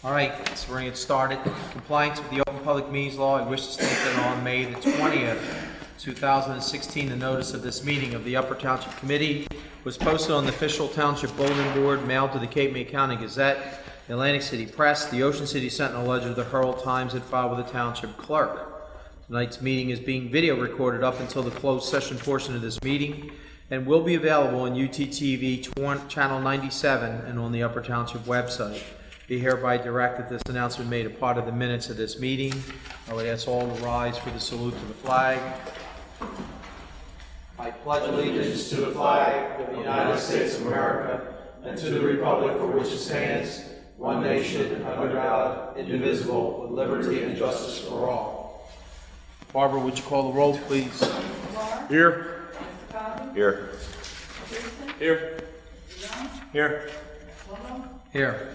All right, so we're going to get started. Compliance with the Open Public Meetings Law, I wish to state that on May the 20th, 2016, the notice of this meeting of the Upper Township Committee was posted on the official Township Bulletin Board, mailed to the Cape May County Gazette, the Atlantic City Press, the Ocean City Sentinel Ledger, the Herald Times, and filed with the Township Clerk. Tonight's meeting is being video recorded up until the closed session portion of this meeting and will be available on UTTV Channel 97 and on the Upper Township website. Be hereby direct that this announcement made a part of the minutes of this meeting. I would ask all to rise for the salute to the flag. I pledge allegiance to the flag of the United States of America and to the republic for which it stands, one nation, under God, indivisible, with liberty and justice for all. Barbara, would you call the roll, please? Here. Here. Here. Here. Here.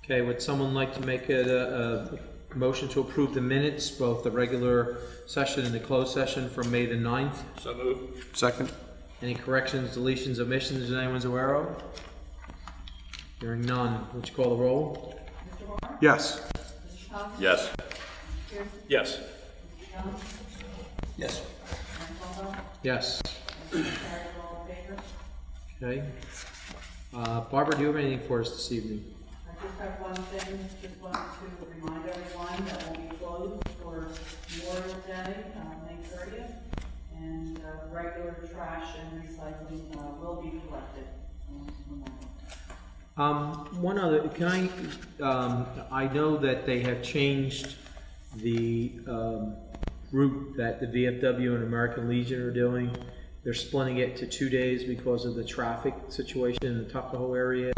Okay, would someone like to make a motion to approve the minutes, both the regular session and the closed session from May the 9th? So moved. Second. Any corrections, deletions, omissions that anyone's aware of? Hearing none. Would you call the roll? Yes. Yes. Yes. Yes. Yes. Okay. Barbara, do you have anything for us this evening? I just have one thing, just wanted to remind everyone that we'll be closed for Memorial Day, May 30th, and regular trash and recycling will be collected on Memorial. One other, can I know that they have changed the route that the VFW and American Legion are doing. They're splitting it to 2 days because of the traffic situation in the Tuckahoe area.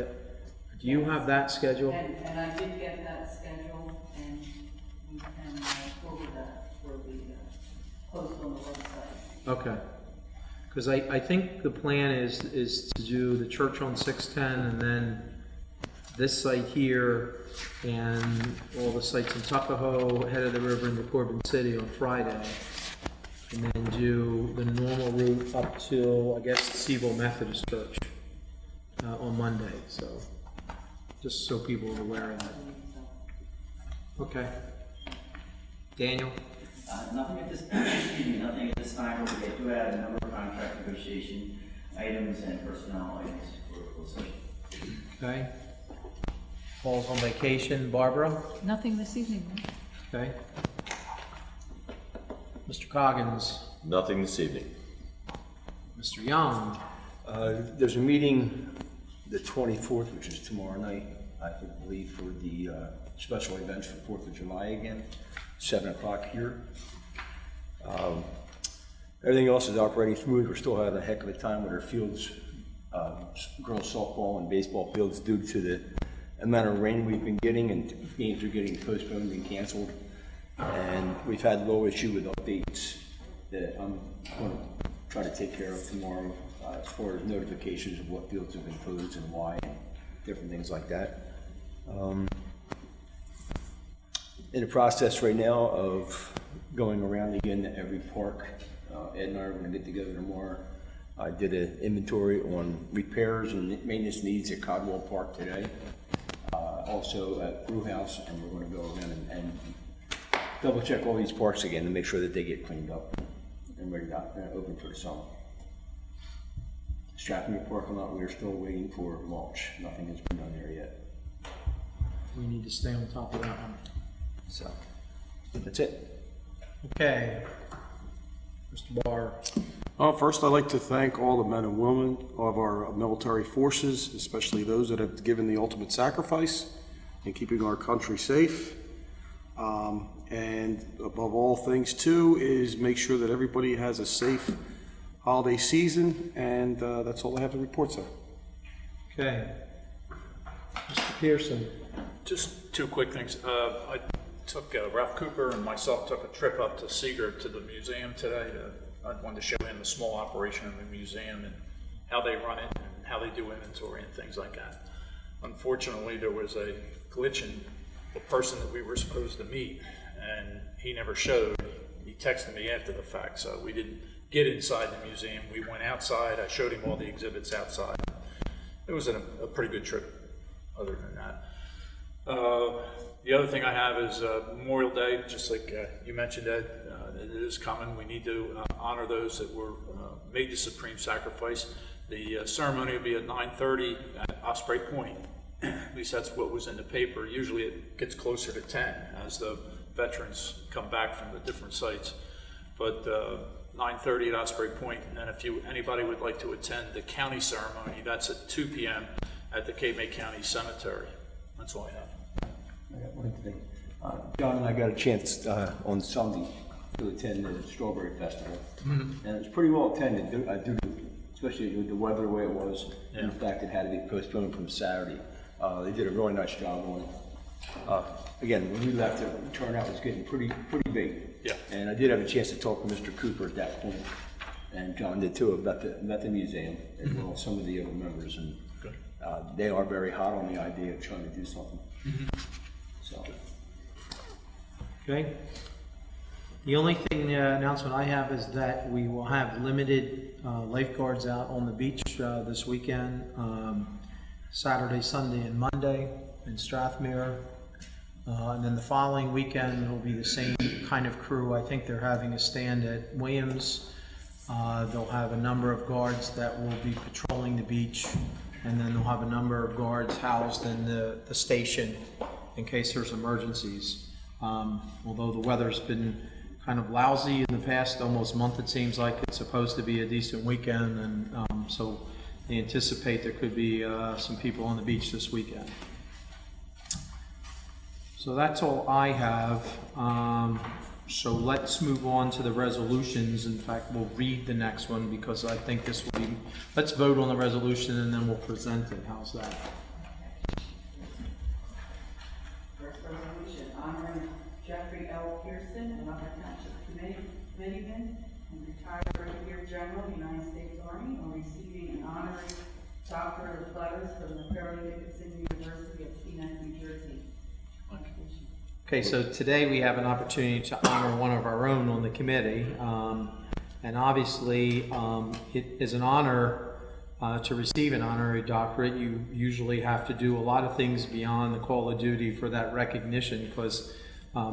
Do you have that schedule? And I did get that schedule, and we can forward that for the post on the website. Okay. Because I think the plan is to do the church on 610 and then this site here and all the sites in Tuckahoe, head of the river into Corbin City on Friday. And then do the normal route up to, I guess, Seville Methodist Church on Monday. So, just so people are aware of that. Okay. Daniel? Nothing at this excuse me, nothing at this time, but we do add a number of contract negotiation items and personnel items for closed session. Okay. Paul's on vacation. Barbara? Nothing this evening. Okay. Mr. Coggins? Nothing this evening. Mr. Young? There's a meeting the 24th, which is tomorrow night, I believe, for the special events for 4th of July again, 7 o'clock here. Everything else is operating smooth. We're still having a heck of a time with our fields, girls softball and baseball fields, due to the amount of rain we've been getting, and games are getting postponed and canceled. And we've had a little issue with updates that I'm going to try to take care of tomorrow, as far as notifications of what fields have been closed and why, and different things like that. In the process right now of going around again to every park. Ed and I are going to get together tomorrow. I did an inventory on repairs and maintenance needs at Codwell Park today. Also at Brew House, and we're going to go around and double check all these parks again to make sure that they get cleaned up and ready to open for the summer. Strathmere parking lot, we're still waiting for mulch. Nothing has been done there yet. We need to stay on top of that one. So, that's it. Okay. Mr. Barr? First, I'd like to thank all the men and women of our military forces, especially those that have given the ultimate sacrifice in keeping our country safe. And above all things, too, is make sure that everybody has a safe holiday season, and that's all I have to report, sir. Okay. Mr. Pearson? Just two quick things. I took Ralph Cooper and myself took a trip up to Seeger to the museum today. I wanted to show him the small operation of the museum and how they run it and how they do inventory and things like that. Unfortunately, there was a glitch in the person that we were supposed to meet, and he never showed. He texted me after the fact, so we didn't get inside the museum. We went outside. I showed him all the exhibits outside. It was a pretty good trip. other than that. The other thing I have is Memorial Day, just like you mentioned, Ed, it is coming. We need to honor those that were made the supreme sacrifice. The ceremony will be at 9:30 at Osprey Point. At least that's what was in the paper. Usually it gets closer to 10 as the veterans come back from the different sites. But 9:30 at Osprey Point, and then if anybody would like to attend the county ceremony, that's at 2 p.m. at the Cape May County Cemetery. That's all I have. I got one thing. John and I got a chance on Sunday to attend the Strawberry Festival, and it was pretty well attended, especially with the weather the way it was, and the fact it had to be postponed from Saturday. They did a really nice job on it. Again, when we left, the turnout was getting pretty big. Yeah. And I did have a chance to talk to Mr. Cooper at that point, and John did too, about the museum, as well as some of the other members, and Good. they are very hot on the idea of trying to do something. So. Okay. The only thing, announcement I have is that we will have limited lifeguards out on the beach this weekend, Saturday, Sunday, and Monday in Strathmere. And then the following weekend will be the same kind of crew. I think they're having a stand at Williams. They'll have a number of guards that will be patrolling the beach, and then they'll have a number of guards housed in the station in case there's emergencies. Although the weather's been kind of lousy in the past almost month, it seems like it's supposed to be a decent weekend, and so they anticipate there could be some people on the beach this weekend. So that's all I have. So let's move on to the resolutions. In fact, we'll read the next one because I think this will be, let's vote on the resolution and then we'll present it. How's that? First resolution, honoring Jeffrey L. Pearson, an Upper Township Committeeman and retired Brigadier General, United States Army, on receiving an honorary doctorate of letters from the Fairleigh Dickinson University of Teaneck, New Jersey. Okay, so today we have an opportunity to honor one of our own on the committee. And obviously, it is an honor to receive an honorary doctorate. You usually have to do a lot of things beyond the call of duty for that recognition because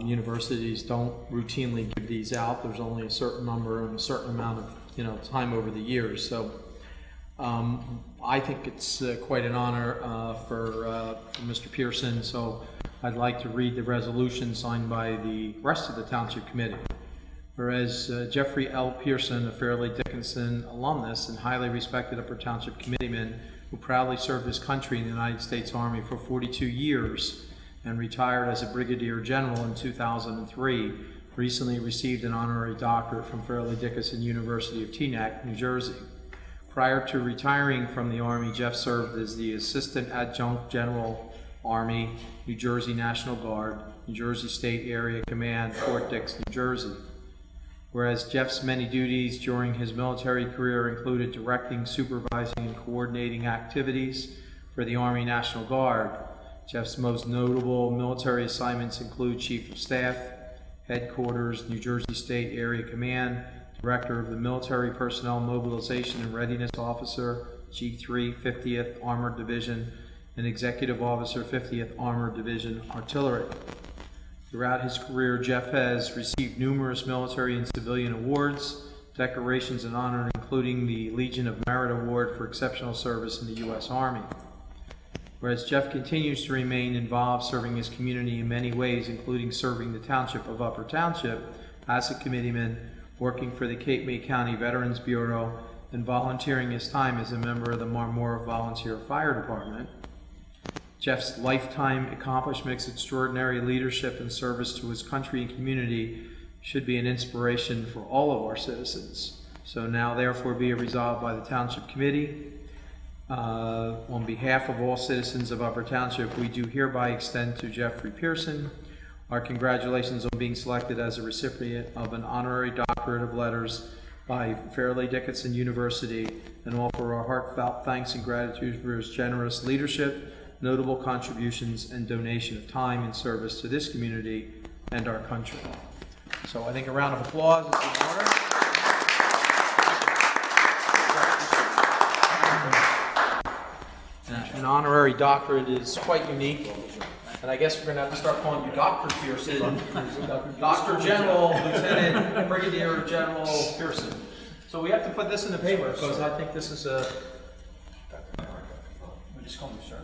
universities don't routinely give these out. There's only a certain number and a certain amount of time over the years. So I think it's quite an honor for Mr. Pearson. So I'd like to read the resolution signed by the rest of the Township Committee. Whereas Jeffrey L. Pearson, a Fairleigh Dickinson alumnus and highly respected Upper Township Committeeman who proudly served his country in the United States Army for 42 years and retired as a Brigadier General in 2003, recently received an honorary doctorate from Fairleigh Dickinson University of Teaneck, New Jersey. Prior to retiring from the Army, Jeff served as the Assistant Adjunct General Army, New Jersey National Guard, New Jersey State Area Command, Fort Dix, New Jersey. Whereas Jeff's many duties during his military career included directing, supervising, and coordinating activities for the Army National Guard. Jeff's most notable military assignments include Chief of Staff, Headquarters, New Jersey State Area Command, Director of the Military Personnel Mobilization and Readiness Officer, G3, 50th Armored Division, and Executive Officer, 50th Armored Division Artillery. Throughout his career, Jeff has received numerous military and civilian awards, decorations, and honors, including the Legion of Merit Award for exceptional service in the U.S. Army. Whereas Jeff continues to remain involved serving his community in many ways, including serving the Township of Upper Township as a committeeman, working for the Cape May County Veterans Bureau, and volunteering his time as a member of the Marmora Volunteer Fire Department. Jeff's lifetime accomplishments, extraordinary leadership, and service to his country and community should be an inspiration for all of our citizens. So now therefore be it resolved by the Township Committee, on behalf of all citizens of Upper Township, we do hereby extend to Jeffrey Pearson our congratulations on being selected as a recipient of an honorary doctorate of letters by Fairleigh Dickinson University, and offer our heartfelt thanks and gratitude for his generous leadership, notable contributions, and donation of time and service to this community and our country. So I think a round of applause is in order. an honorary doctorate is quite unique. And I guess we're gonna have to start calling you Dr. Pearson. Dr. General, Lieutenant, Brigadier General Pearson. So we have to put this in the paper because I think this is a. We just call you sir.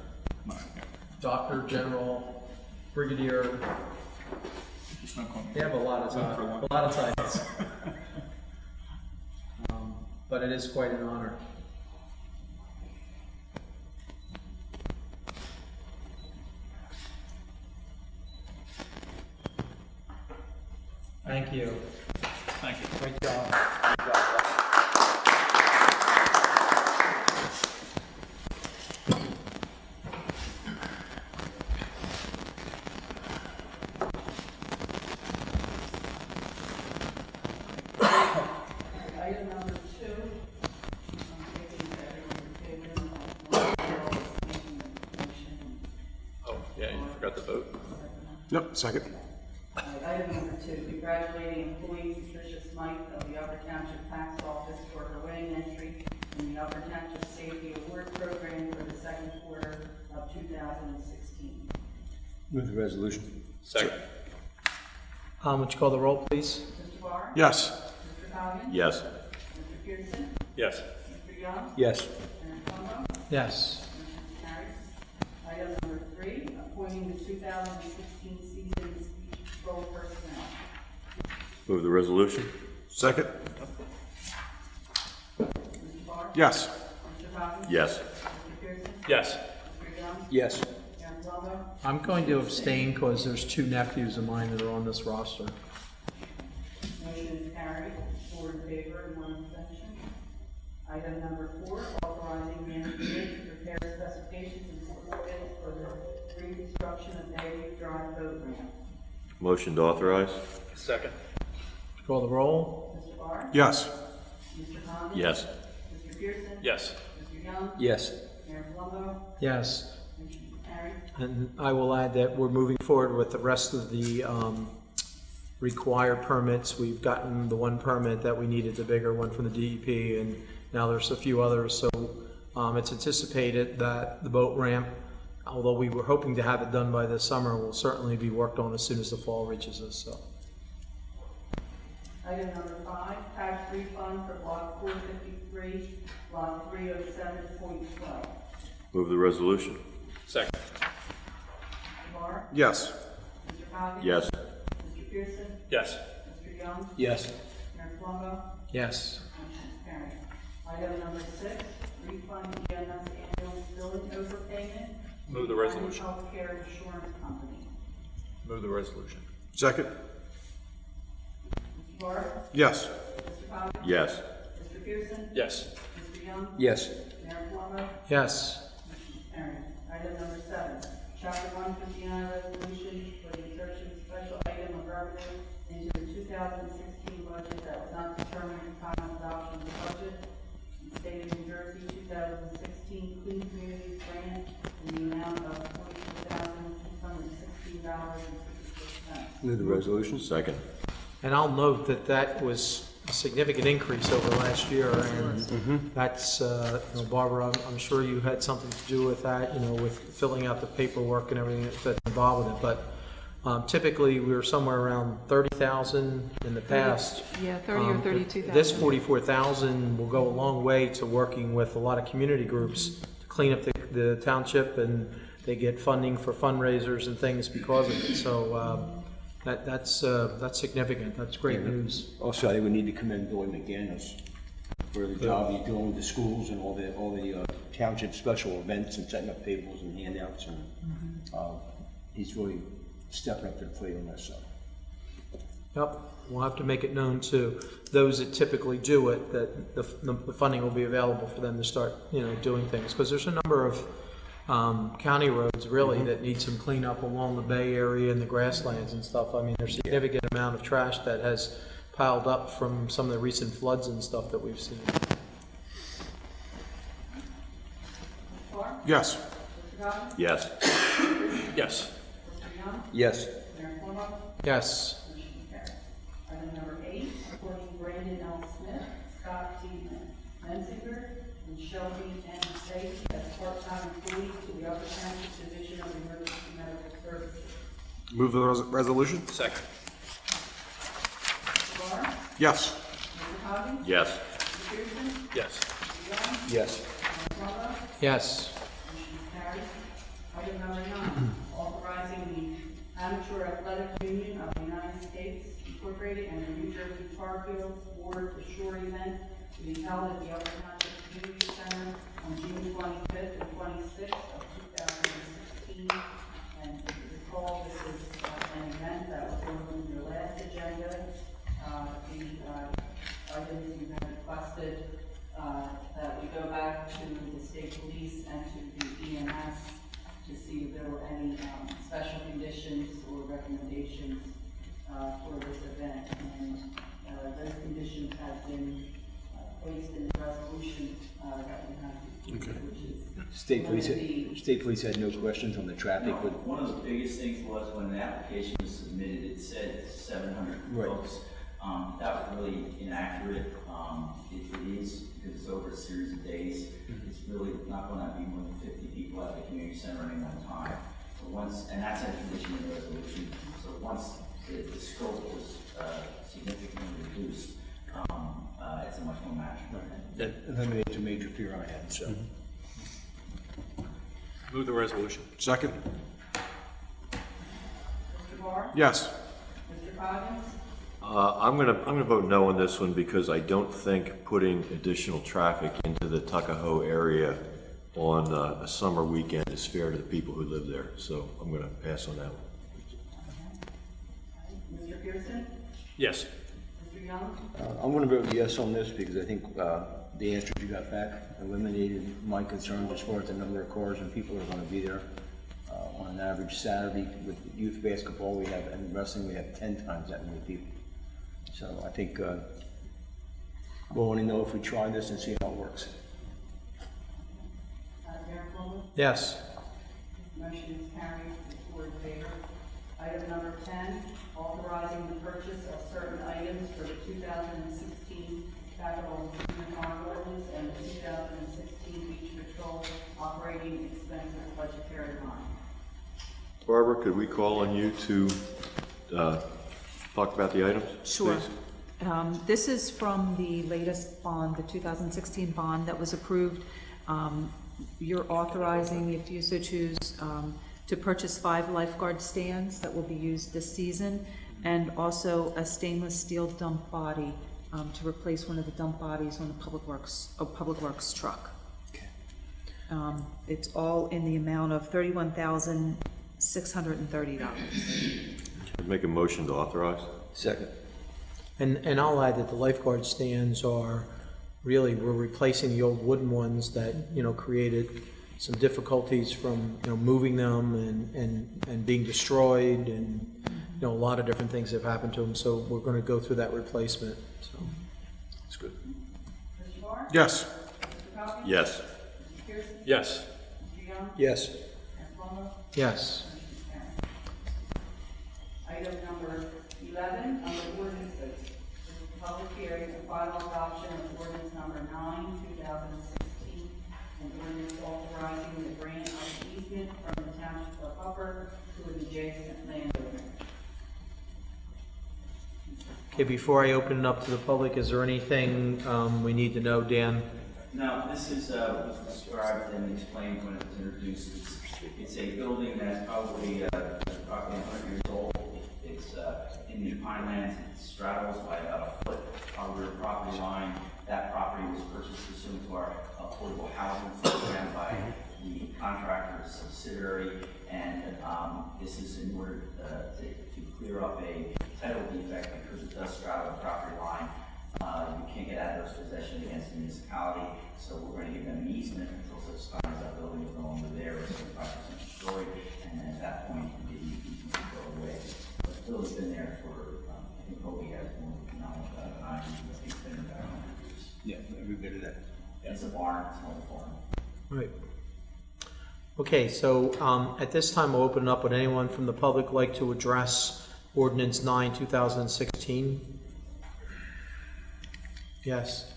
Dr. General, Brigadier. They have a lot of titles. But it is quite an honor. Thank you. Thank you. Great job. Item number 2, I'm taking everyone's favor, making the motion. Oh, yeah, you forgot to vote. Yep, second. Item number 2, congratulating employee Patricia Smythe of the Upper Township Tax Office for her winning entry in the Upper Township Safety Award Program for the second quarter of 2016. Move the resolution. Second. Would you call the roll, please? Mr. Barr? Yes. Mr. Coggin? Yes. Mr. Pearson? Yes. Mr. Young? Yes. Mayor Plummer? Yes. Motion carries. Item number 3, appointing the 2016 season speech patrol personnel. Move the resolution. Second. Mr. Barr? Yes. Mr. Coggin? Yes. Mr. Pearson? Yes. Mr. Young? Yes. Mayor Plummer? I'm going to abstain because there's 2 nephews of mine that are on this roster. Motion is carried, 4 in favor and 1 abstention. Item number 4, authorizing the engineer to prepare specifications and support bids for the reconstruction of Bailey Drive boat ramp. Motion to authorize. Second. Call the roll. Mr. Barr? Yes. Mr. Condon? Yes. Mr. Pearson? Yes. Mr. Young? Yes. Mayor Plummer? Yes. Motion is carried. And I will add that we're moving forward with the rest of the required permits. We've gotten the 1 permit that we needed, the bigger one from the DEP, and now there's a few others. So it's anticipated that the boat ramp, although we were hoping to have it done by this summer, will certainly be worked on as soon as the fall reaches us. So. Item number 5, tax refund for block 453, block 307.12. Move the resolution. Second. Mr. Barr? Yes. Mr. Coggin? Yes. Mr. Pearson? Yes. Mr. Young? Yes. Mayor Plummer? Yes. Motion is carried. Item number 6, refund EMS ambulance billing overpayment. Move the resolution. Healthcare Insurance Company. Move the resolution. Second. Mr. Barr? Yes. Mr. Coggin? Yes. Mr. Pearson? Yes. Mr. Young? Yes. Mayor Plummer? Yes. Motion is carried. Item number 7, Chapter 159 resolution for the insertion of special item of revenue into the 2016 budget that was not determined at the time of adoption of the budget. In the state of New Jersey, 2016 Clean Communities Grant in the amount of $42,616.66. Move the resolution. Second. And I'll note that that was a significant increase over last year, and that's, Barbara, I'm sure you had something to do with that, with filling out the paperwork and everything that's involved with it, but typically, we were somewhere around 30,000 in the past. Yeah, 30 or 32,000. This 44,000 will go a long way to working with a lot of community groups to clean up the township, and they get funding for fundraisers and things because of it, so that's significant. That's great news. Also, I think we need to commend Billy McGinnis for the job he's doing with the schools and all the township special events and setting up tables and handouts, and he's really stepping up to the plate on this stuff. Yep, we'll have to make it known to those that typically do it, that the funding will be available for them to start, doing things. Because there's a number of county roads really that need some cleanup along the Bay Area and the grasslands and stuff. I mean, there's a significant amount of trash that has piled up from some of the recent floods and stuff that we've seen. Barr? Yes. Mr. Coggin? Yes. Yes. Mr. Young? Yes. Mayor Plummer? Yes. Motion carried. Item number 8, appointing Brandon L. Smith, Scott T. Menzinger, and Shelby N. Stacy as part-time employees to Move the resolution? Second. Mr. Barr? Yes. Mr. Coggins? Yes. Mr. Pearson? Yes. Mr. Young? Yes. Mr. Plummer? Yes. Motion is carried. Item number 9, authorizing the Amateur Athletic Union of the United States Incorporated and the New Jersey Tar Heels Board Ashore event to be held at the Upper Township Community Center on June 25th and 26th of 2016. And if you recall, this is an event that was on your last agenda. The items you had requested that we go back to the state police and to the EMS to see if there were any special conditions or recommendations for this event. And those conditions have been placed in the resolution that we have, which is State police had no questions on the traffic, but One of the biggest things was when the application was submitted, it said 700 Right. folks. That was really inaccurate. It is, because it's over a series of days, it's really not going to be more than 50 people at the community center at any one time. So once, and that's a condition in the resolution, so once the scope was significantly reduced, it's a much more manageable event. that eliminates a major fear I had, so. Move the resolution. Second? Mr. Barr? Yes. Mr. Coggins? I'm gonna vote no on this one because I don't think putting additional traffic into the Tuckahoe area on a summer weekend is fair to the people who live there. So I'm gonna pass on that one. Mr. Pearson? Yes. Mr. Young? I'm going to vote yes on this because I think the answers you got back eliminated my concerns as far as the number of cars and people that are going to be there. On an average Saturday with youth basketball, we have, and wrestling, we have 10 times that many people. So I think we'll only know if we try this and see how it works. Mayor Plummer? Yes. Motion is carried, 4 in favor. Item number 10, authorizing the purchase of certain items for the 2016 capital improvement bond ordinance and the 2016 beach patrol operating expenses budgetary line. Barbara, could we call on you to talk about the items? Sure. please? This is from the latest bond, the 2016 bond that was approved. You're authorizing, if you so choose, to purchase 5 lifeguard stands that will be used this season, and also a stainless steel dump body to replace one of the dump bodies on the Public Works truck. Okay. It's all in the amount of $31,630. I'd make a motion to authorize. Second. And I'll add that the lifeguard stands are really, we're replacing the old wooden ones that, created some difficulties from, moving them and being destroyed, and, a lot of different things have happened to them. So we're going to go through that replacement, so. That's good. Mr. Barr? Yes. Mr. Coggins? Yes. Mr. Pearson? Yes. Mr. Young? Yes. Mayor Plummer? Yes. Motion is carried. Item number 11, under ordinances. This is a public hearing for final adoption of ordinance number 9, 2016, an ordinance authorizing the grant of easement from the township of Upper to an adjacent landowner. Okay, before I open it up to the public, is there anything we need to know, Dan? Now, this is, was described and explained when it was introduced. It's a building that's probably 100 years old. It's in the Pinelands. It straddles by about a foot our rear property line. That property was purchased pursuant to our affordable housing program by the contractor's subsidiary. And this is in order to clear up a title defect because it does straddle the property line. You can't get adverse possession against the municipality, so we're going to give them an easement until such time as that building is no longer there, it's 75% destroyed, and then at that point, the easement will go away. But the building's been there for, I think Kobe has more knowledge about it than I do, but it's been there about 100 years. Yeah, every bit of that. It's a barn, it's not a farm. Right. Okay, so at this time, we'll open it up. Would anyone from the public like to address Ordinance 9, 2016? Yes.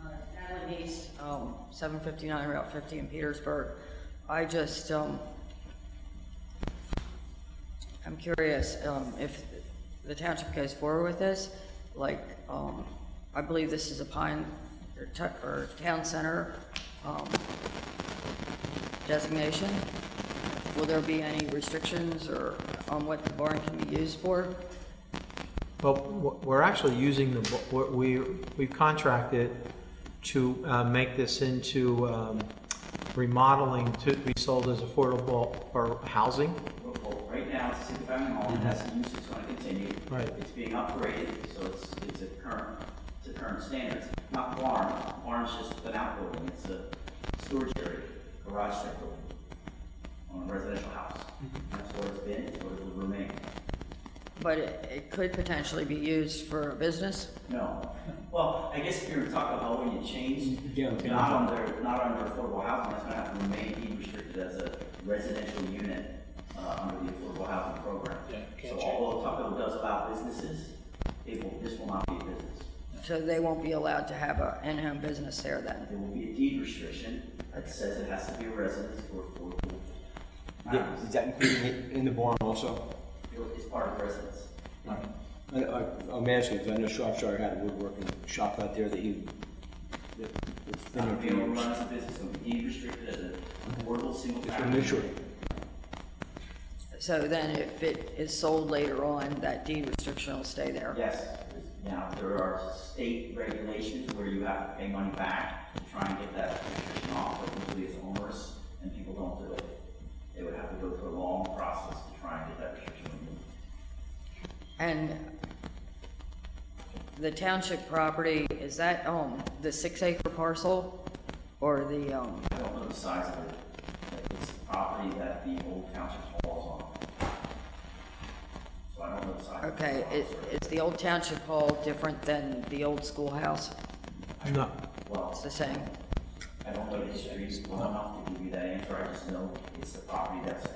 Natalie Neese, 759 Route 50 in Petersburg. I just, I'm curious, if the township goes forward with this, like, I believe this is a or town center, designation. Will there be any restrictions or on what the barn can be used for? Well, we're actually using we've contracted to make this into remodeling to be sold as affordable or housing. Well, right now, it's a single-family home, and that's the use it's going to continue. Right. It's being upgraded, so it's a current standards. Not barn. Barn's just an outbuilding. It's a storage area, garage type building on a residential house. That's what it's been. It's what it will remain. But it could potentially be used for a business? No. Well, I guess if you're in Tuckahoe and you change, Downtown. not under affordable housing, that's going to have to remain deed restricted as a residential unit under the affordable housing program. Yeah, can't So change. although Tuckahoe does allow businesses, this will not be a business. So they won't be allowed to have an in-home business there then? There will be a deed restriction that says it has to be a residence for affordable housing. Is that included in the barn also? It's part of residence. I'm asking, because I know Shropshire had a woodworking shop out there that it's It's been there not for being able to years. run as a business, it will be deed restricted as an affordable single Just family. want to make sure. So then if it is sold later on, that deed restriction will stay there? Yes. Now, there are state regulations where you have to pay money back to try and get that restriction off, but usually it's onerous and people don't do it. They would have to go through a long process to try and get that restriction removed. And the township property, is that, the 6-acre parcel or the, I don't know the size of it, but it's property that the old township hall is on. So I don't know the size. of the okay, parcel. is the old township hall different than the old schoolhouse? No. Well, It's the same? I don't know the history well enough to give you that answer, I just know it's the property that's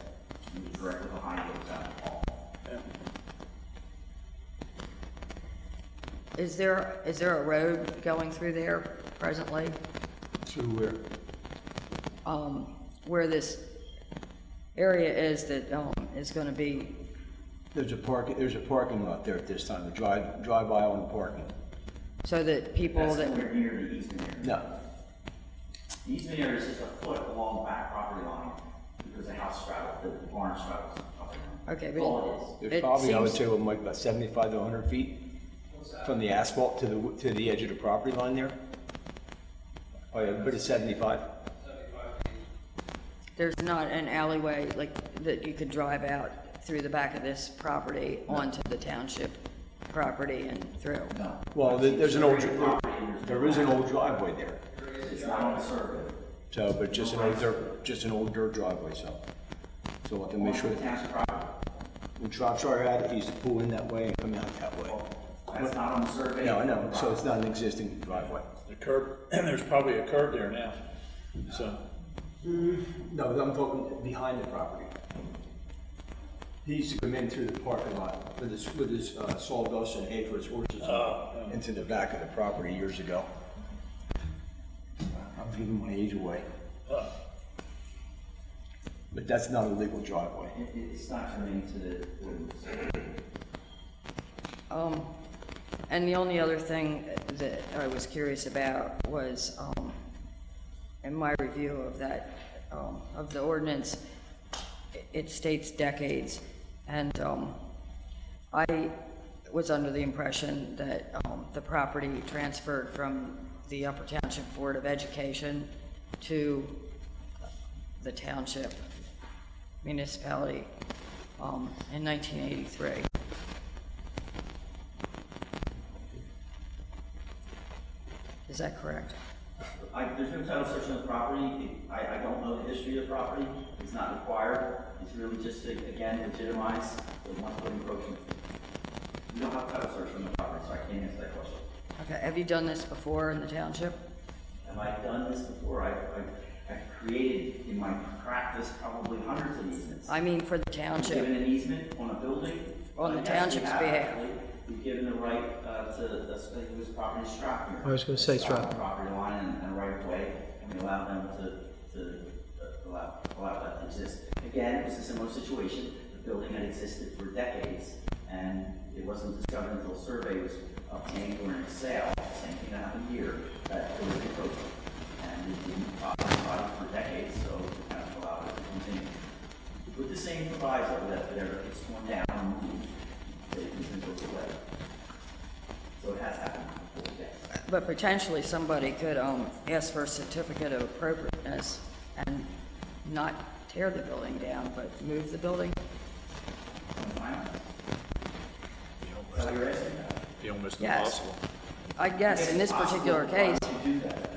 directly behind the old township hall. Is there a road going through there presently? To where? Where this area is that, is gonna be, There's a parking lot there at this time, a drive by on the parking. so that people That's that, nowhere near the easement area. No, The easement area is just a foot along the back property line, because the house straddles, the barn straddles the property line. okay, That's all it is. there's probably, I would seems- say, like about 75 to 100 feet from the asphalt to the edge of the property line there. Oh yeah, but it's 75. there's not an alleyway like that you could drive out through the back of this property onto the township property and through? No. Well, there's an old, Property, and there is an old driveway there. It's not on the survey. So, but just an old dirt driveway, so we'll have to make sure The that township property, when Shropshire had it, he used to pull in that way and come out that way. that's not on the survey. No, I know, so it's not an existing driveway. The curb, there's probably a curb there now, so. No, I'm talking behind the property. He used to come in through the parking lot with his sawdust and hay for his horses into the back of the property years ago. I'm giving my age away. But that's not a legal driveway. It's not turning to the ordinance. And the only other thing that I was curious about was, in my review of that, of the ordinance, it states decades, and, I was under the impression that, the property transferred from the Upper Township Board of Education to the township municipality, in 1983. Is that correct? There's no title search on the property. I don't know the history of the property. It's not required. It's really just to, again, legitimize the one-foot encroachment. We don't have title search on the property, so I can't answer that question. Okay, have you done this before in the township? Have I done this before? I've created in my practice probably hundreds of easements. I mean for the Given township, an easement on a building? On the Yes, we township's have, behalf. actually. We've given the right whose property is Stratford. I was gonna say Stratford. Property line and right of way, and we allow them to allow allowed that to exist. Again, it was a similar situation. The building had existed for decades, and it wasn't discovered until a survey was obtained during a sale. Same thing that happened here, that it was encroached. And it didn't occupy for decades, so we kind of allowed it to continue. With the same proviso that whatever gets torn down and moved, that it can go away. So it has happened before, yes. But potentially somebody could ask for a certificate of appropriateness and not tear the building down, but move the building. Is that what you're asking about? Be almost Yes. impossible. I guess in this particular case, Why would you do that?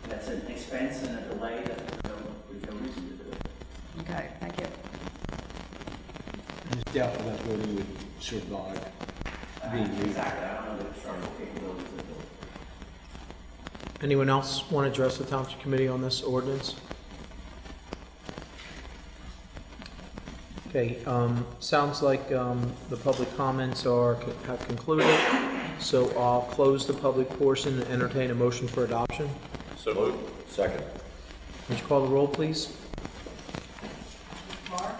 That's an expense and a delay that there's no reason to do it. okay, thank you. It's doubtful that building would survive being used. Exactly, I don't know the structural capabilities of the building. Anyone else want to address the Township Committee on this ordinance? Okay, sounds like the public comments have concluded, so I'll close the public portion and entertain a motion for adoption. So moved. Second. Would you call the roll, please?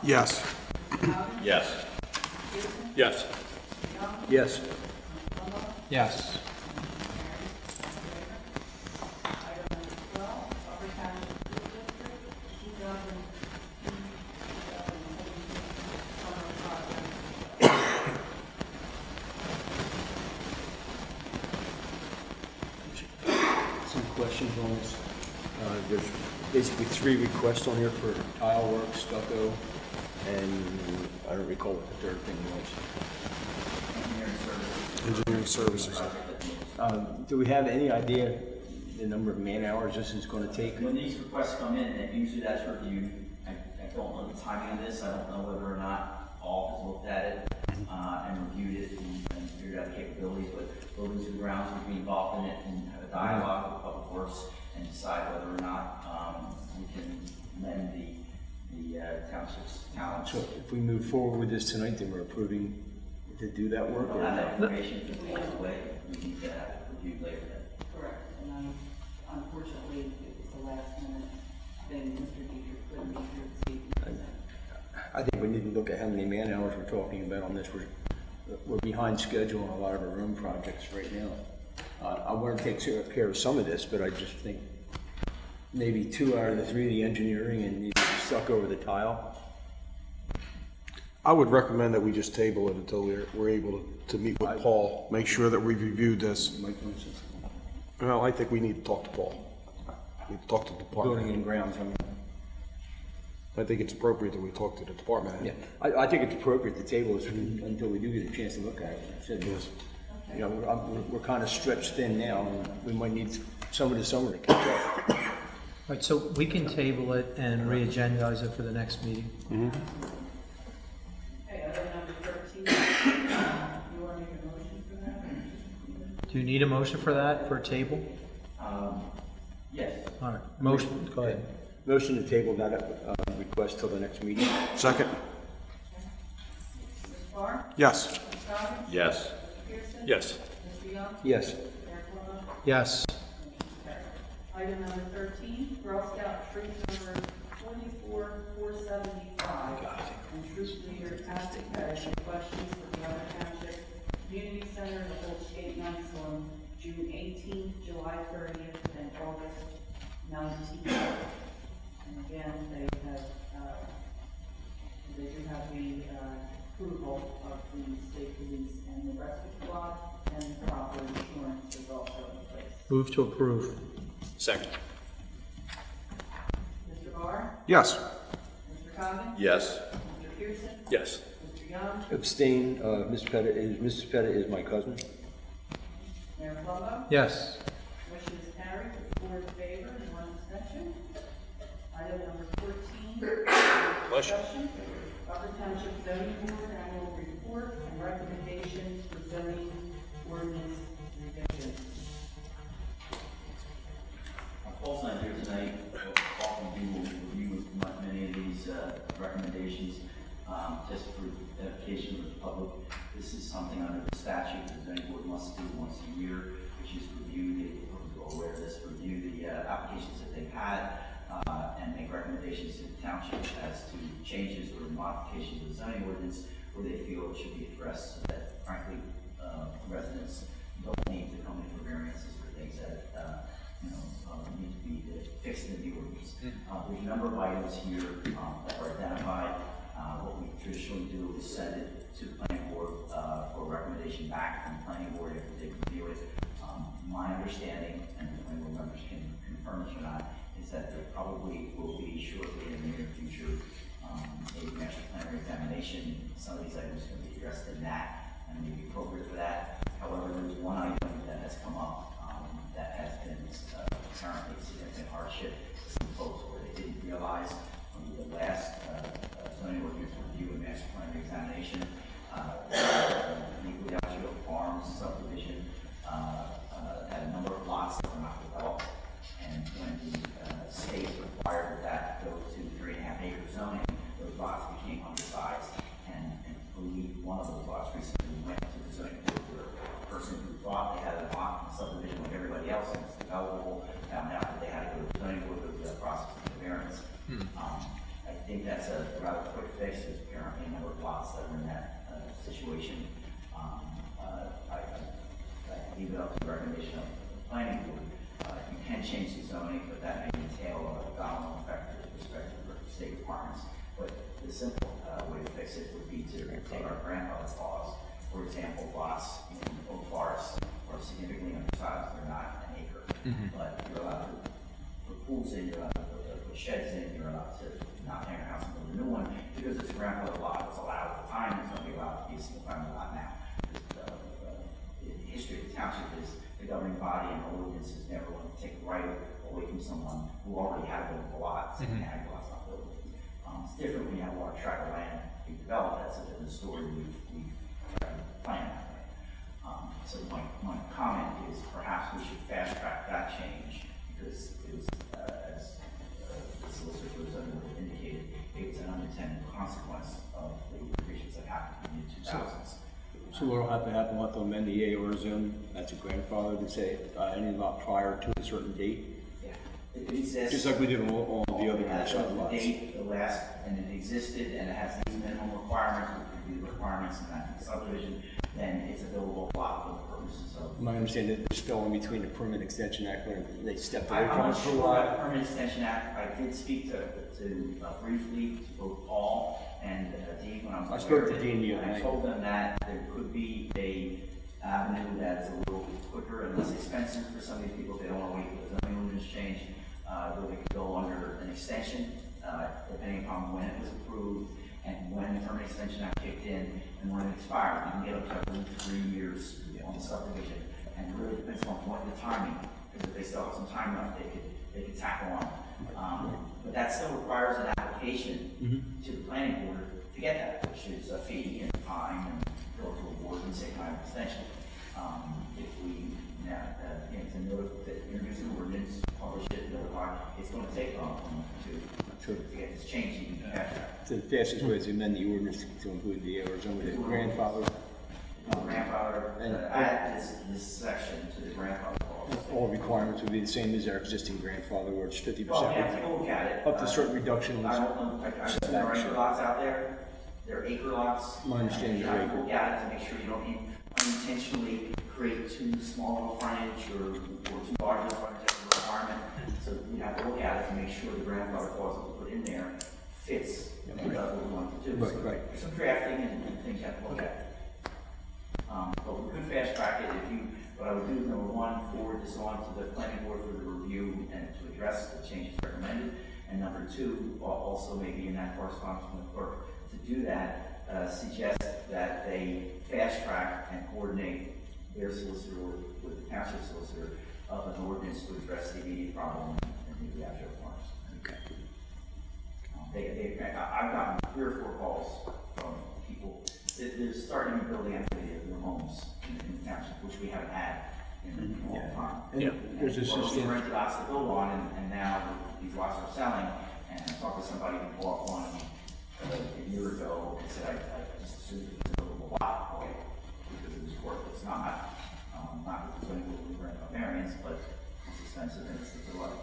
Yes. Yes. Yes. Yes. Yes. Item number 12, Upper Township School District, 2017 summer project. Some questions on this. There's basically 3 requests on here for tile work, stucco, and I don't recall what the third thing was. Engineering services. Engineering services. Do we have any idea the number of man hours this is going to take? When these requests come in, and usually that's reviewed, I don't know the timing of this, I don't know whether or not all has looked at it, and reviewed it and figured out the capabilities, but buildings and grounds would be involved in it and have a dialogue with Public Works and decide whether or not, we can lend the township's talents. So if we move forward with this tonight, then we're approving to do that work? We'll or have that not? information along the way, we need to have it reviewed later then. Correct, and unfortunately, it was the last minute thing, Mr. Dietrich couldn't be here this evening. I think we need to look at how many man hours we're talking about on this. We're behind schedule on a lot of our room projects right now. I want to take care of some of this, but I just think maybe 2 out of the 3 the engineering and the stuck over the tile. I would recommend that we just table it until we're able to meet with Paul, make sure that we've reviewed this. Well, I think we need to talk to Paul. We need to talk to the Building department. and grounds, I mean. I think it's appropriate that we talk to the department. Yeah, I think it's appropriate to table this until we do get a chance to look at it. I said, Yes. you know, we're kind of stretched thin now, and we might need some of the summer to catch up. All right, so we can table it and re-agendize it for the next meeting. Okay, item number 13, you want to make a motion for that? Do you need a motion for that, for a table? Yes. All right, motion, go ahead. Motion to table that request till the next meeting. Second? Ms. Barr? Yes. Ms. Scott? Yes. Mr. Pearson? Yes. Mr. Young? Yes. Mayor Plummer? Yes. Item number 13, Girl Scout troop number 44475, and troop leader Cassie Perry questions for the Upper Township Community Center to hold skate nights on June 18th, July 30th, and August 19th. And again, they do have the approval of the state police and the rescue squad, and proper insurance is also in place. Move to approve. Second. Mr. Barr? Yes. Mr. Coggin? Yes. Mr. Pearson? Yes. Mr. Young? Abstain, Mrs. Pettit is my cousin. Mayor Plummer? Yes. Motion is carried with 4 in favor and 1 abstention. Item number 14, Bless you. discussion, Upper Township Zoning Board Annual Report and recommendations for zoning ordinance revision. Paul's not here tonight, but often we will review many of these recommendations, just for edification of the public. This is something under the statute the zoning board must do once a year, which is review the, aware of this, review the applications that they've had, and make recommendations to the township as to changes or modifications of the zoning ordinance where they feel it should be addressed, so that frankly, residents don't need to come in for variances for things that, need to be fixed in the ordinance. There's a number of items here that are identified. What we traditionally do is send it to the planning board for a recommendation back from the planning board after they review it. My understanding, and the planning board members can confirm this or not, is that there probably will be shortly in the near future a master plan examination. Some of these items can be addressed in that and may be appropriate for that. However, there's one item that has come up that has been apparently significant hardship to some folks where they didn't realize from the last zoning ordinance review and master plan examination, the Upper Farms subdivision had a number of lots that were not developed, and when the state required that go to 3.5 acre zoning, those lots became undersized, and I believe one of those lots recently went to the zoning board where a person who thought they had a lot in subdivision like everybody else and it's developable found out that they had to go to the zoning board through the process of the variance. I think that's a rather quick fix. There's apparently a number of lots that are in that situation. I leave it up to the recommendation of the planning board. You can change the zoning, but that may entail a domino effect with respect to the state requirements. But the simple way to fix it would be to take our grandfather clause. For example, lots in Oak Forest are significantly undersized. They're not an acre, but you're allowed to put pools in, you're allowed to put sheds in, you're allowed to not hang a house and build a new one because it's a grandfather lot. It's allowed at the time. It's only allowed to be a single family lot now. The history of the township is the governing body and ordinance has never wanted to take the right away from someone who already had a buildable lot, saying ag lot's not buildable. It's different when you have a large tract of land being developed. That's a different story. We've planned that way. So my comment is perhaps we should fast track that change because it was, as the solicitor for the zoning board indicated, it was an unintended consequence of the revisions that happened in the 2000s. So what'll have to happen, we'll have to amend the AOR zone, that's a grandfather to say, any lot prior to a certain date? Yeah, it exists. Just like we did on all the other As side of the lots. date, the last, and it existed, and it has these minimum requirements, which would be the requirements in that subdivision, then it's a buildable lot for the purposes of. My understanding is they're still in between the Permit Extension Act when they stepped away I'm from not it for a sure about the while. Permanent Extension Act. I did speak to briefly to both Paul and Dean when I was. I spoke to there, Dean the other and I night. told them that there could be a avenue that's a little quicker and less expensive for some of these people if they don't want to wait for the zoning ordinance change, where they could go under an extension, depending upon when it was approved and when the Permanent Extension Act kicked in and when it expired. You can get up to 3 years on the subdivision, and it really depends on what the timing, because if they still have some time left, they could tackle on. But that still requires an application to the planning board to get that, which is a fee and time and go to a board and say kind of extension. If we to introduce an ordinance, publish it, notify, it's going to take to get this change even faster. So the fastest way is to amend the ordinance to include the AOR zone with the grandfather. Grandfather, add this section to the grandfather clause. All requirements would be the same as our existing grandfather, where it's 50%. Well, you have to go look at it. Up to certain reductions. I don't know, there are acre lots out there, there are acre lots. My understanding is You have to acre. look at it to make sure you don't unintentionally create too small of a frontage or too large of a frontage as a requirement. So you have to look at it to make sure the grandfather clause that we put in there fits and does what we want to do. Right, So right. There's some drafting and things you have to look at. But we could fast track it if you, what I would do, number one, forward this on to the planning board for the review and to address the changes recommended. And number two, also maybe in that correspondence from the clerk, to do that, suggest that they fast track and coordinate their solicitor with the township solicitor of an ordinance to address the immediate problem in the Upper Farms. Okay. I've gotten 3 or 4 calls from people. They're starting to build activity of their homes in the township, which we haven't had in a long time. And there's a Or substantial. rented lots to build on, and now these lots are selling. And I talked to somebody who bought one a year ago and said, I just assumed it was a buildable lot, okay, because it was court. It's not because anyone will rent a variance, but it's expensive and it's the delay.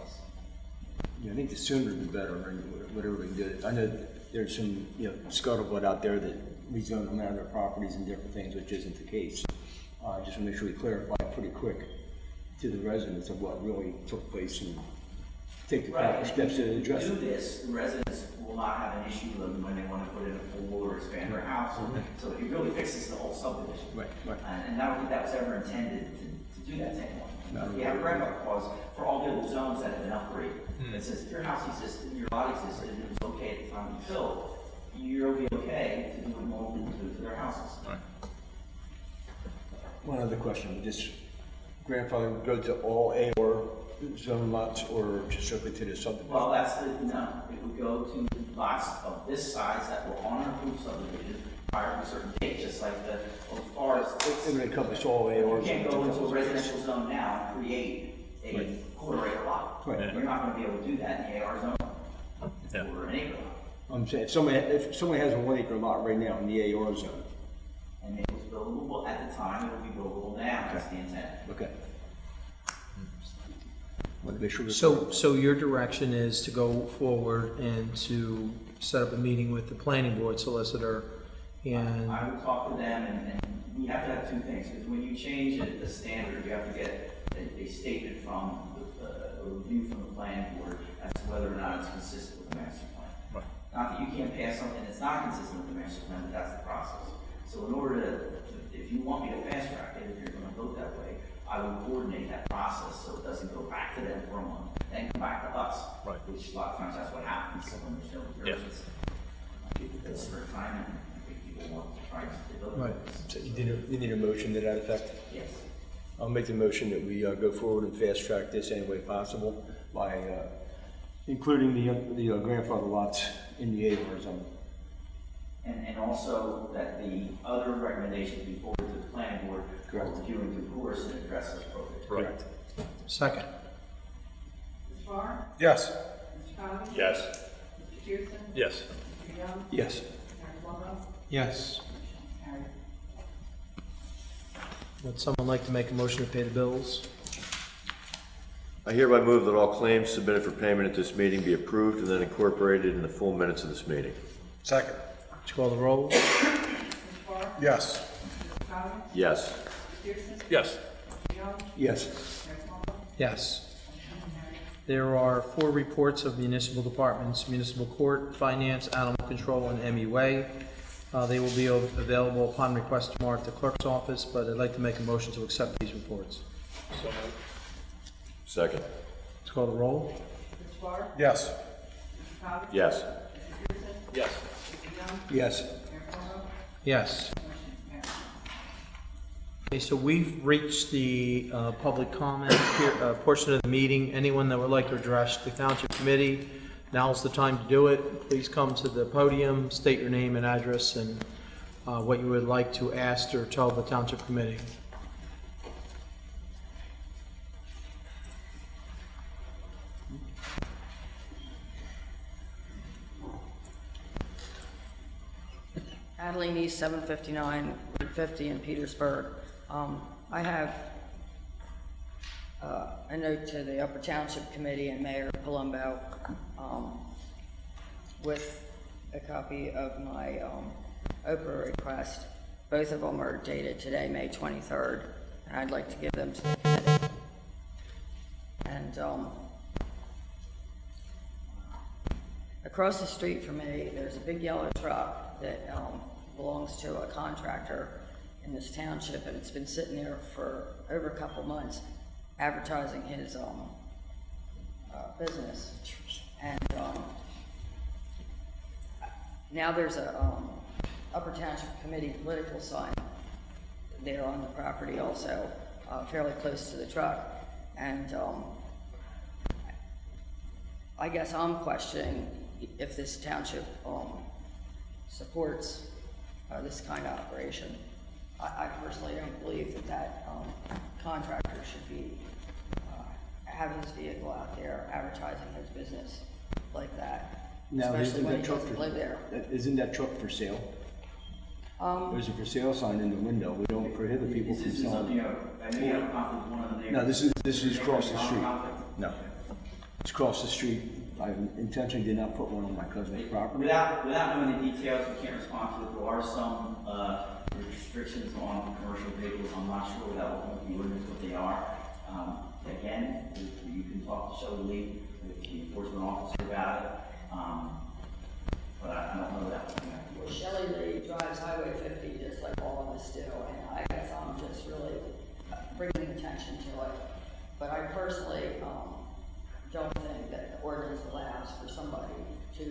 Yeah, I think the sooner the better, and whatever we can do. I know there's some, scuttlebutt out there that we zone them out of their properties and different things, which isn't the case. I just want to make sure we clarify pretty quick to the residents of what really took place and take the proper steps to address If you it. do this, the residents will not have an issue with them when they want to put in a pool or expand their house. So it really fixes the whole subdivision. Right. And I don't think that was ever intended to do that to anyone. No. We have a grandfather clause for all the other zones that have been upgraded. That says if your house existed, your lot existed, and it was okay at the time you built, you'll be okay to do what normal people do to their houses. One other question, would this grandfather go to all A or zone lots or just strictly to the subdivision? Well, no, it would go to lots of this size that were on our approved subdivision prior to a certain date, just like as far as. It would encompass all A or You can't zone. go into a residential zone now and create a quarter acre lot. Right. You're not gonna be able to do that in the AR zone. Yeah. Or an acre lot. I'm saying, if somebody has a 1 acre lot right now in the AR zone, And it was buildable at the time, it'll be buildable now, that's the intent. okay. Want to make sure. So your direction is to go forward and to set up a meeting with the planning board solicitor and, I would talk to them, and we have to have two things, because when you change the standard, you have to get a statement from, a review from the planning board as to whether or not it's consistent with the master plan. Right. Not that you can't pass something that's not consistent with the master plan, but that's the process. So in order to, if you want me to fast track it, if you're gonna vote that way, I would coordinate that process so it doesn't go back to them for a month, then come back to us. Right. Which a lot of times that's what happens, so when there's no Yeah. urgency. People get spare time, and I think people want to try to build. Right. So you need a motion to that effect? Yes. I'll make the motion that we go forward and fast track this any way possible by including the grandfather lots in the AR zone. And also that the other recommendations be forwarded to the planning board for Correct. reviewing due course and address as appropriate. Correct. second. Mr. Farr? Yes. Mr. Conley? Yes. Mr. Pearson? Yes. Mr. Young? Yes. Mayor Plummer? Yes. Carried. Would someone like to make a motion to pay the bills? I hereby move that all claims submitted for payment at this meeting be approved and then incorporated in the full minutes of this meeting. Second. Would you call the roll? Mr. Farr? Yes. Mr. Conley? Yes. Mr. Pearson? Yes. Mr. Young? Yes. Mayor Plummer? Yes. Carried. There are 4 reports of municipal departments: municipal court, finance, animal control, and MUA. They will be available upon request tomorrow at the clerk's office, but I'd like to make a motion to accept these reports. So moved. Second. Let's call the roll. Mr. Farr? Yes. Mr. Conley? Yes. Mr. Pearson? Yes. Mr. Young? Yes. Mayor Plummer? Yes. Motion carried. Okay, so we've reached the public comment portion of the meeting. Anyone that would like to address the Township Committee, now's the time to do it. Please come to the podium, state your name and address, and what you would like to ask or tell the Township Committee. Adeline East, 759, Route 50 in Petersburg. I have a note to the Upper Township Committee and Mayor Palumbo with a copy of my Oprah request. Both of them are dated today, May 23rd, and I'd like to give them to the committee. And across the street from me, there's a big yellow truck that belongs to a contractor in this township, and it's been sitting there for over a couple months advertising his business. And now there's a Upper Township Committee political sign there on the property also, fairly close to the truck. And I guess I'm questioning if this township supports this kind of operation. I personally don't believe that contractor should be having his vehicle out there advertising his business like that, Now, especially isn't when that he truck doesn't live there. Isn't that truck for sale? There's a for sale sign in the window. We don't prohibit people from This is something, selling. I know you have a conflict with one of the neighbors. No, this is across the You have a street. conflict? No. It's across the street I intentionally did not put one on my cousin's property. Without knowing the details, we can't respond to it. There are some restrictions on commercial vehicles. I'm not sure without looking at the ordinance what they are. Again, you can talk to Shelley Lee, with the enforcement officer about it. But I don't know that one. Well, Shelley Lee drives Highway 50 just like all of us do, and I guess I'm just really bringing attention to it. But I personally don't think that the ordinance allows for somebody to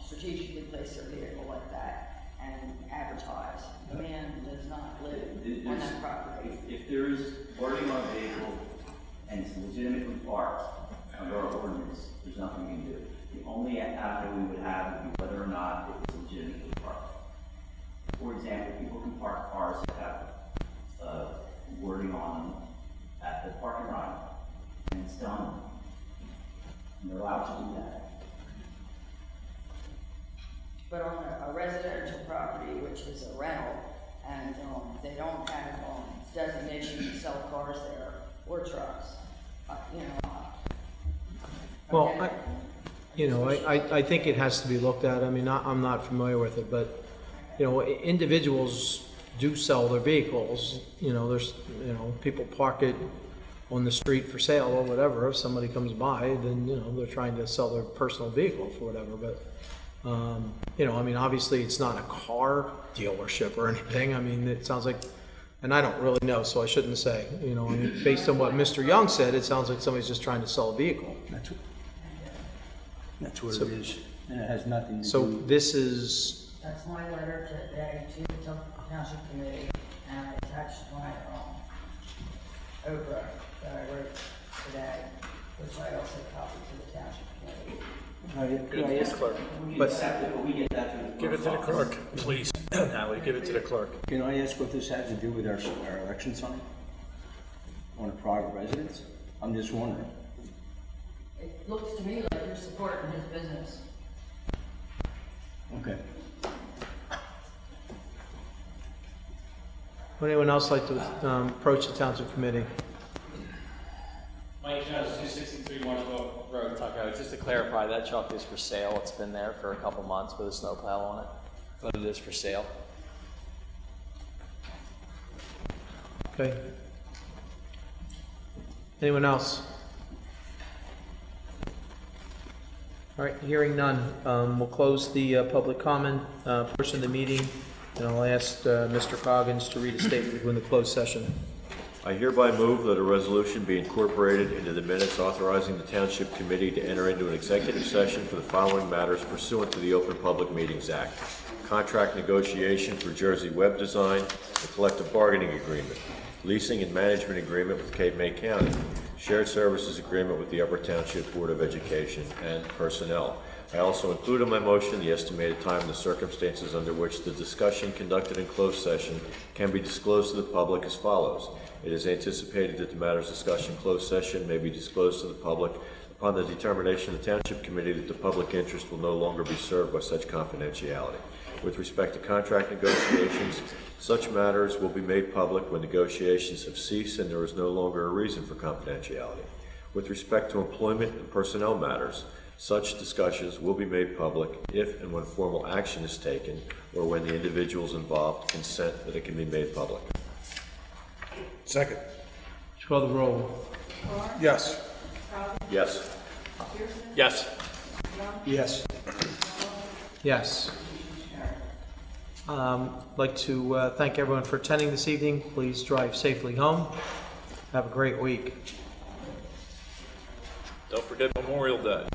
strategically place their vehicle like that and advertise. The man does not live on that property. If there is wording on a vehicle and it's legitimately parked under our ordinance, there's nothing we can do. The only avenue we would have would be whether or not it was legitimately parked. For example, people can park cars that have wording on them at the parking lot, and it's done. And they're allowed to do that. But on a residential property, which is a rental, and they don't have designation to sell cars there or trucks, Well, again, I think it has to be looked at. I mean, I'm not familiar with it, but, individuals do sell their vehicles. There's, people park it on the street for sale or whatever. If somebody comes by, then, they're trying to sell their personal vehicle for whatever. But, obviously it's not a car dealership or anything. I mean, it sounds like, and I don't really know, so I shouldn't say, based on what Mr. Young said, it sounds like somebody's just trying to sell a vehicle. That's what it is, and it has nothing to do. So this is, That's my letter today to the Township Committee, and I attached my, Oprah that I wrote today, which I also copied to the Township Committee. Could I ask, We get that to the Give it to the clerk, please. Natalie, give it to the clerk. can I ask what this has to do with our election sign on a private residence? I'm just wondering. It looks to me like you're supporting his business. Okay. would anyone else like to approach the Township Committee? Mike Jones, 263 Marshall Road, Tuckahoe. Just to clarify, that truck is for sale. It's been there for a couple months with a snowplow on it, but it is for sale. Okay. Anyone else? All right, hearing none, we'll close the public comment portion of the meeting, and I'll ask Mr. Coggins to read a statement in the closed session. I hereby move that a resolution be incorporated into the minutes authorizing the Township Committee to enter into an executive session for the following matters pursuant to the Open Public Meetings Act: contract negotiation for Jersey Web Design, the collective bargaining agreement, leasing and management agreement with Cape May County, shared services agreement with the Upper Township Board of Education, and personnel. I also include in my motion the estimated time and the circumstances under which the discussion conducted in closed session can be disclosed to the public as follows. It is anticipated that the matters discussed in closed session may be disclosed to the public upon the determination of the Township Committee that the public interest will no longer be served by such confidentiality. With respect to contract negotiations, such matters will be made public when negotiations have ceased and there is no longer a reason for confidentiality. With respect to employment and personnel matters, such discussions will be made public if and when formal action is taken or when the individuals involved consent that it can be made public. Second. Would you call the roll? Yes. Yes. Yes. Yes. Yes. I'd like to thank everyone for attending this evening. Please drive safely home. Have a great week. Don't forget Memorial Day.